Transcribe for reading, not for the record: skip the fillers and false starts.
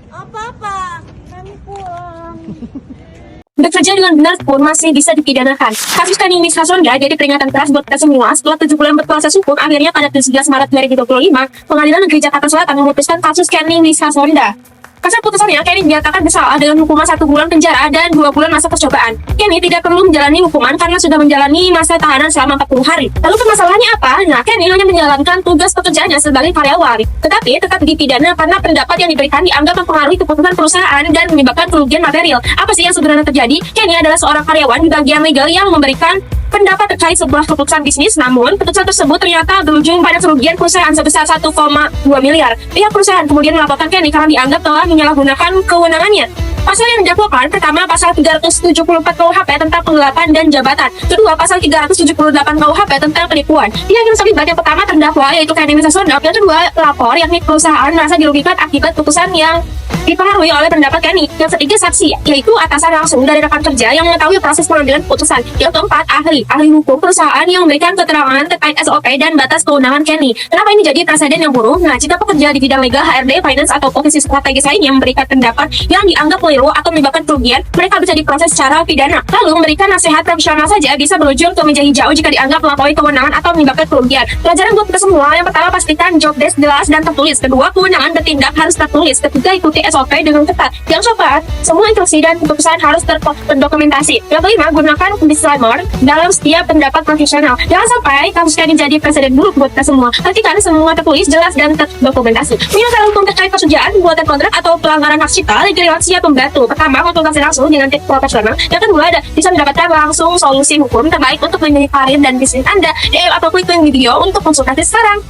Apa-apa, kami pulang. Bekerja dengan benar pun masih bisa dipidanakan. Kasus Kenny Misha Sonda jadi peringatan keras buat kita semua. Setelah 7 bulan berproses hukum, akhirnya pada 17 Maret 2025, Pengadilan Negeri Jakarta Selatan memutuskan kasus Kenny Misha Sonda. Kasus putusannya, Kenny dinyatakan bersalah dengan hukuman 1 bulan penjara dan 2 bulan masa percobaan. Kenny tidak perlu menjalani hukuman karena sudah menjalani masa tahanan selama 40 hari. Lalu permasalahannya apa? Nah, Kenny hanya menjalankan tugas pekerjaannya sebagai karyawan, tetapi tetap dipidana karena pendapat yang diberikan dianggap mempengaruhi keputusan perusahaan dan menyebabkan kerugian material. Apa sih yang sebenarnya terjadi? Kenny adalah seorang karyawan di bagian legal yang memberikan pendapat terkait sebuah keputusan bisnis, namun keputusan tersebut ternyata berujung pada kerugian perusahaan sebesar 1,2 miliar. Pihak perusahaan kemudian melaporkan Kenny karena dianggap telah menyalahgunakan kewenangannya. Pasal yang didakwakan, pertama pasal 374 KUHP tentang penggelapan dan jabatan, kedua pasal 378 KUHP tentang penipuan. Yang ingin terlibat yang pertama terdakwa yaitu Kenny Misha Sonda, yang kedua pelapor yakni perusahaan merasa dirugikan akibat putusan yang dipengaruhi oleh pendapat Kenny. Yang ketiga saksi, yaitu atasan langsung dari rekan kerja yang mengetahui proses pengambilan putusan. Yang keempat ahli hukum perusahaan yang memberikan keterangan terkait SOP dan batas kewenangan Kenny. Kenapa ini jadi presiden yang buruk? Nah, jika pekerja di bidang legal, HRD, finance atau posisi strategis lainnya memberikan pendapat yang dianggap keliru atau menyebabkan kerugian, mereka bisa diproses secara pidana. Lalu memberikan nasihat profesional saja bisa berujung ke meja hijau jika dianggap melampaui kewenangan atau menyebabkan kerugian. Pelajaran buat kita semua, yang pertama pastikan job desk jelas dan tertulis. Kedua, kewenangan bertindak harus tertulis. Ketiga, ikuti SOP dengan ketat. Yang keempat, semua instruksi dan keputusan harus terdokumentasi. Yang kelima, gunakan disclaimer dalam setiap pendapat profesional. Jangan sampai kasus Kenny jadi presiden buruk buat kita semua. Pastikan semua tertulis, jelas dan terdokumentasi. Penyelesaian hukum terkait pekerjaan, pembuatan kontrak atau pelanggaran hak cipta, Legal siap membantu. Pertama, konsultasi langsung dengan tim profesional. Yang kedua, bisa mendapatkan langsung solusi hukum terbaik untuk memilih karir dan bisnis Anda. DM atau klik link video untuk konsultasi sekarang.